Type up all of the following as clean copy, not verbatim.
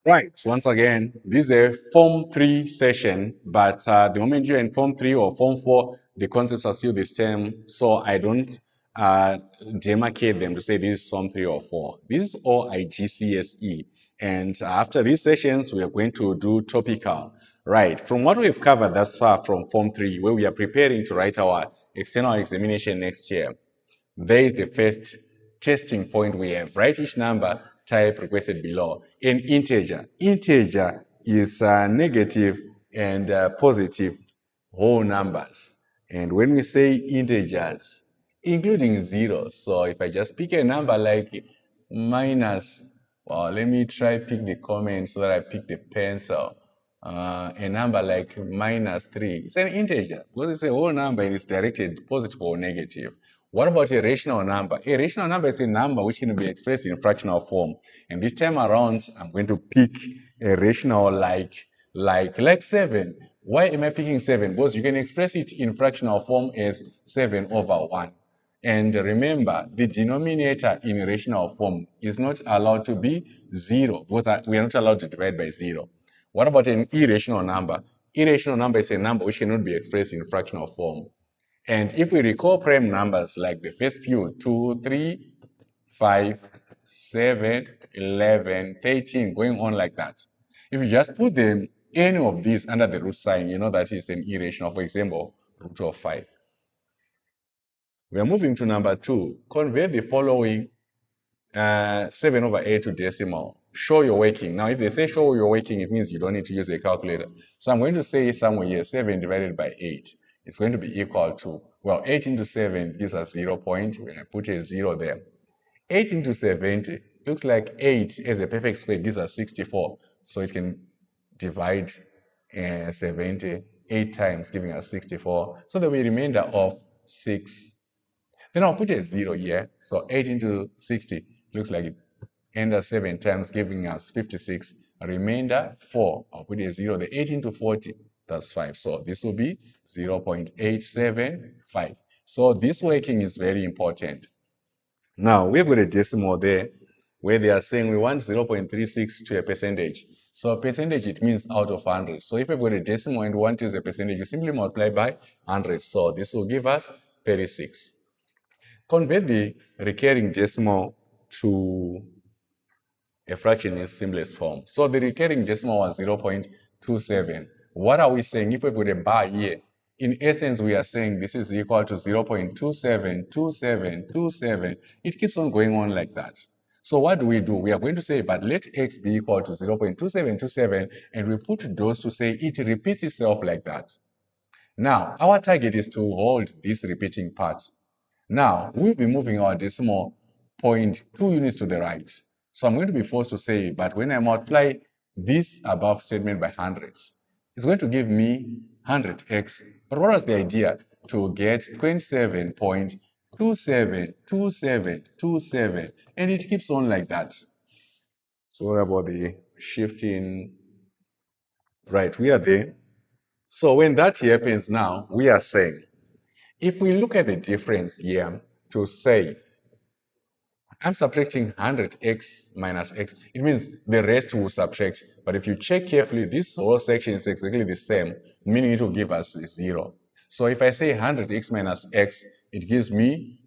Right. Once again, this is a Form 3 session, but the moment you're in Form 3 or Form 4, the concepts are still the same, so I don't demarcate them to say this is Form 3 or 4. This is all IGCSE, and after these sessions, we are going to do topical. Right. From what we've covered thus far from Form 3, where we are preparing to write our external examination next year, there is the first testing point we have. Write each number type requested below. An integer. Integer is negative and positive whole numbers. And when we say integers, including zeros. So if I just pick a number like minus, well, let me try pick the comment so that I pick the pencil. A number like minus 3, it's an integer because it's a whole number and it's directed positive or negative. What about a rational number? A rational number is a number which can be expressed in fractional form. And this time around, I'm going to pick a rational like 7. Why am I picking 7? Because you can express it in fractional form as 7 over 1. And remember, the denominator in rational form is not allowed to be 0, because we are not allowed to divide by 0. What about an irrational number? Irrational number is a number which cannot be expressed in fractional form. And if we recall prime numbers like the first few, 2, 3, 5, 7, 11, 13, going on like that. If you just put them, any of these under the root sign, you know that is an irrational. For example, root of 5. We are moving to number 2. Convert the following 7 over 8 to decimal. Show your working. Now, if they say show your working, it means you don't need to use a calculator. So I'm going to say somewhere here, 7 divided by 8 is going to be equal to, well, 8 into 7 gives us 0 point. When I put a 0 there. 8 into 70 looks like 8 as a perfect square gives us 64. So it can divide 70 8 times, giving us 64. So there will be a remainder of 6. Then I'll put a 0 here. So 8 into 60 looks like it enters 7 times, giving us 56. A remainder 4. I'll put a 0. The 8 into 40, that's 5. So this will be 0.875. So this working is very important. Now, we've got a decimal there where they are saying we want 0.36 to a percentage. So a percentage, it means out of 100. So if we've got a decimal and we want to use a percentage, you simply multiply by 100. So this will give us 36. Convert the recurring decimal to a fraction in simplest form. So the recurring decimal was 0.27. What are we saying? If we put a bar here, in essence, we are saying this is equal to 0.272727. It keeps on going on like that. So what do? We are going to say, but let x be equal to 0.2727, and we put those to say it repeats itself like that. Now, our target is to hold this repeating part. Now, we'll be moving our decimal point 2 units to the right. So I'm going to be forced to say, but when I multiply this above statement by 100, it's going to give me 100x. But what was the idea? To get 27.272727, and it keeps on like that. So what about the shifting? Right, we are there. So when that happens now, we are saying, if we look at the difference here to say, I'm subtracting 100x minus x. It means the rest will subtract. But if you check carefully, this whole section is exactly the same, meaning it will give us 0. So if I say 100x minus x, it gives me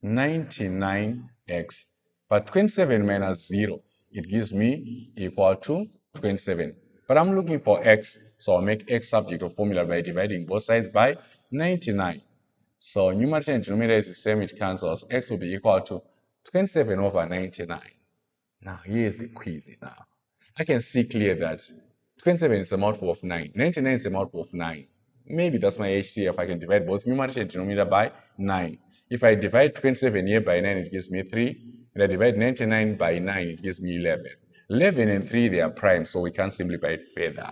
99x. But 27 minus 0, it gives me equal to 27. But I'm looking for x, so I'll make x subject of formula by dividing both sides by 99. So numerator and denominator is the same, it cancels. X will be equal to 27 over 99. Now, here's the quiz now. I can see clear that 27 is a multiple of 9. 99 is a multiple of 9. Maybe that's my HCF. I can divide both numerator and denominator by 9. If I divide 27 here by 9, it gives me 3. And I divide 99 by 9, it gives me 11. 11 and 3, they are prime, so we can't simplify it further.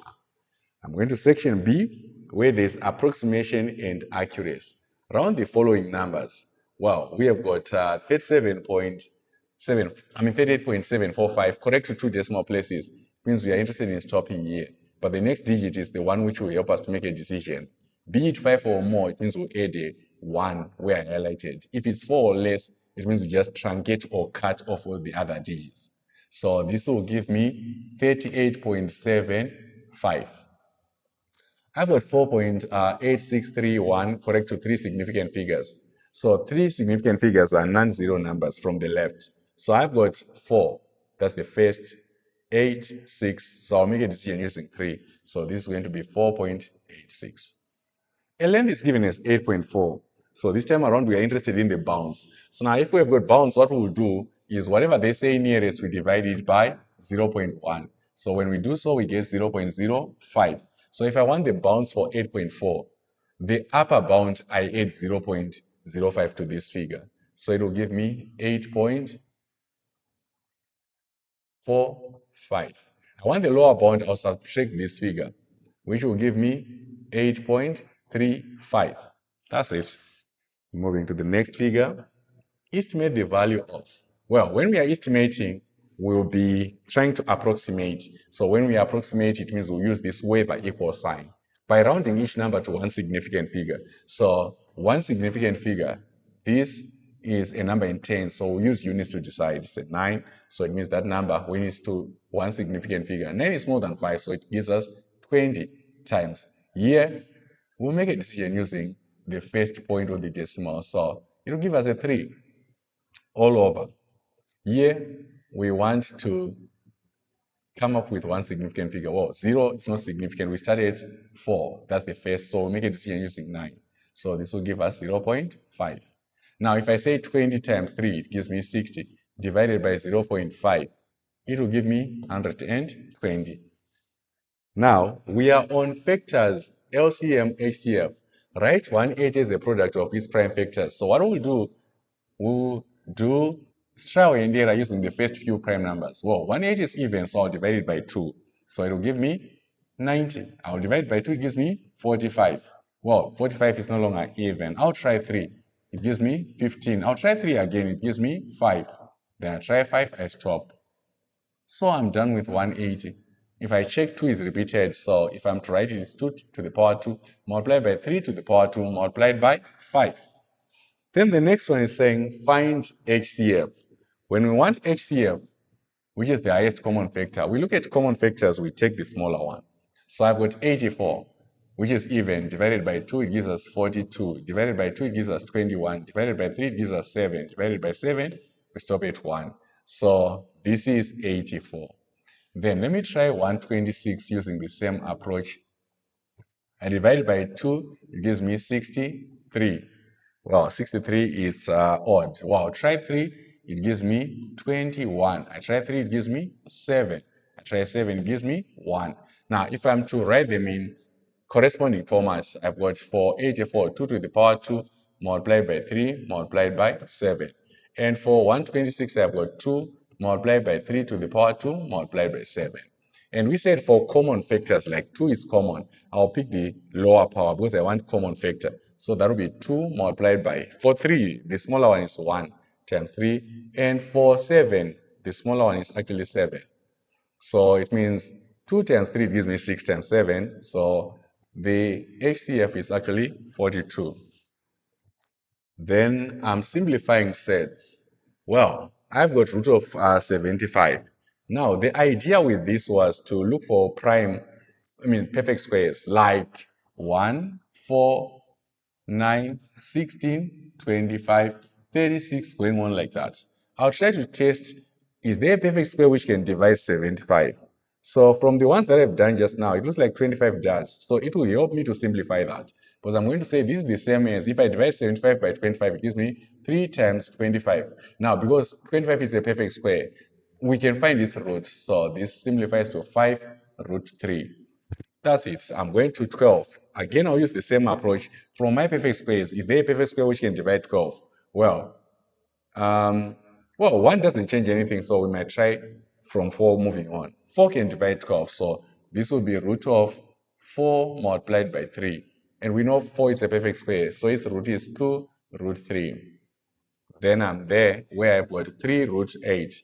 I'm going to section B, where there's approximation and accuracy. Round the following numbers. Well, we have got 38.745, correct to 2 decimal places. Means we are interested in stopping here. But the next digit is the one which will help us to make a decision. Be it 5 or more, it means we add a 1 where I highlighted. If it's 4 or less, it means we just truncate or cut off all the other digits. So this will give me 38.75. I've got 4.8631 correct to three significant figures. So three significant figures are non-zero numbers from the left. So I've got 4. That's the first. 8, 6. So I'll make a decision using 3. So this is going to be 4.86. And length is given as 8.4. So this time around, we are interested in the bounds. So now if we have got bounds, what we'll do is whatever they say nearest, we divide it by 0.1. So when we do so, we get 0.05. So if I want the bounds for 8.4, the upper bound, I add 0.05 to this figure. So it will give me 8.45. I want the lower bound, I'll subtract this figure, which will give me 8.35. That's it. Moving to the next figure. Estimate the value of. Well, when we are estimating, we'll be trying to approximate. So when we approximate, it means we'll use this whether equal sign by rounding each number to one significant figure. So one significant figure, this is a number in tens, so we'll use units to decide. It's a 9, so it means that number when it's to one significant figure. 9 is more than 5, so it gives us 20 times. Here, we'll make a decision using the first point of the decimal, so it'll give us a 3 all over. Here, we want to come up with one significant figure. Well, 0 is not significant. We started 4. That's the first, so we'll make a decision using 9. So this will give us 0.5. Now, if I say 20 times 3, it gives me 60. Divided by 0.5, it will give me 120. Now, we are on factors LCM, HCF. Write 180 as a product of its prime factors. So what we'll do trial and error using the first few prime numbers. Well, 180 is even, so I'll divide it by 2. So it will give me 90. I'll divide by 2, it gives me 45. Well, 45 is no longer even. I'll try 3. It gives me 15. I'll try 3 again. It gives me 5. Then I try 5, I stop. So I'm done with 180. If I check 2 is repeated, so if I'm to write it, it's 2 to the power 2 multiplied by 3 to the power 2 multiplied by 5. Then the next one is saying find HCF. When we want HCF, which is the highest common factor, we look at common factors, we take the smaller one. So I've got 84, which is even, divided by 2, it gives us 42. Divided by 2, it gives us 21. Divided by 3, it gives us 7. Divided by 7, we stop at 1. So this is 84. Then let me try 126 using the same approach. I divide by 2, it gives me 63. Well, 63 is odd. Wow, try 3, it gives me 21. I try 3, it gives me 7. I try 7, it gives me 1. Now, if I'm to write them in corresponding formats, I've got for 84, 2 to the power 2 multiplied by 3 multiplied by 7. And for 126, I've got 2 multiplied by 3 to the power 2 multiplied by 7. And we said for common factors, like 2 is common, I'll pick the lower power because I want common factor. So that will be 2 multiplied by, for 3, the smaller one is 1 times 3. And for 7, the smaller one is actually 7. So it means 2 times 3 gives me 6 times 7. So the HCF is actually 42. Then I'm simplifying sets. Well, I've got root of 75. Now, the idea with this was to look for perfect squares like 1, 4, 9, 16, 25, 36, going on like that. I'll try to test, is there a perfect square which can divide 75? So from the ones that I've done just now, it looks like 25 does. So it will help me to simplify that. Because I'm going to say this is the same as if I divide 75 by 25, it gives me 3 times 25. Now, because 25 is a perfect square, we can find this root. So this simplifies to 5 root 3. That's it. I'm going to 12. Again, I'll use the same approach. From my perfect squares, is there a perfect square which can divide 12? Well, 1 doesn't change anything, so we might try from 4 moving on. 4 can divide 12, so this will be root of 4 multiplied by 3. And we know 4 is a perfect square, so its root is 2 root 3. Then I'm there where I've got 3 root 8.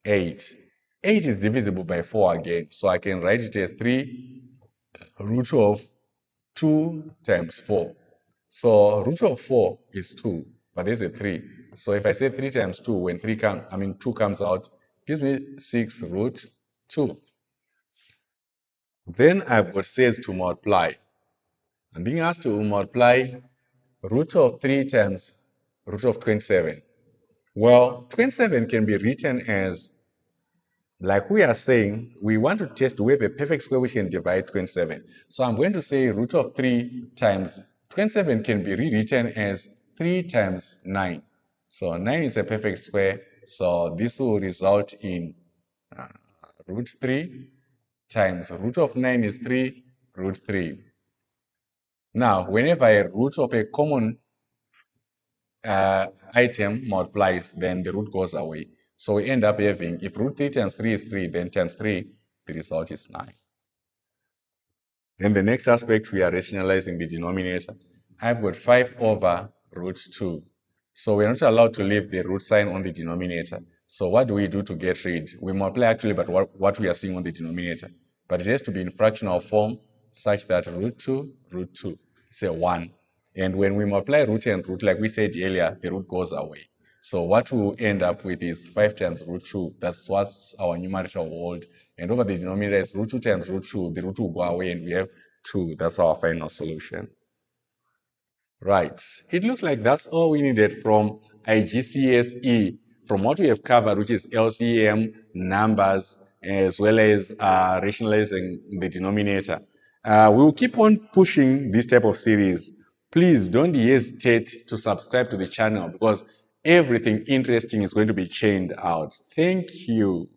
8. 8 is divisible by 4 again, so I can write it as 3 root of 2 times 4. So root of 4 is 2, but there's a 3. So if I say 3 times 2, when 2 comes out, gives me 6 root 2. Then I've got surds to multiply. I'm being asked to multiply root of 3 times root of 27. Well, 27 can be written as, like we are saying, we want to test we have a perfect square which can divide 27. So I'm going to say root of 3 times 27 can be rewritten as 3 times 9. So 9 is a perfect square. So this will result in root 3 times root of 9 is 3, root 3. Now, whenever a root of a common item multiplies, then the root goes away. So we end up having, if root 3 times 3 is 3, then times 3, the result is 9. Then the next aspect, we are rationalizing the denominator. I've got 5 over root 2. So we're not allowed to leave the root sign on the denominator. So what do we do to get rid? We multiply actually by what we are seeing on the denominator. But it has to be in fractional form such that root 2, it's a 1. And when we multiply root and root, like we said earlier, the root goes away. So what we'll end up with is 5 times root 2. That's what our numerator will hold. And over the denominator is root 2 times root 2. The root will go away and we have 2. That's our final solution. Right. It looks like that's all we needed from IGCSE, from what we have covered, which is LCM, numbers, as well as rationalizing the denominator. We will keep on pushing this type of series. Please don't hesitate to subscribe to the channel because everything interesting is going to be churned out. Thank you.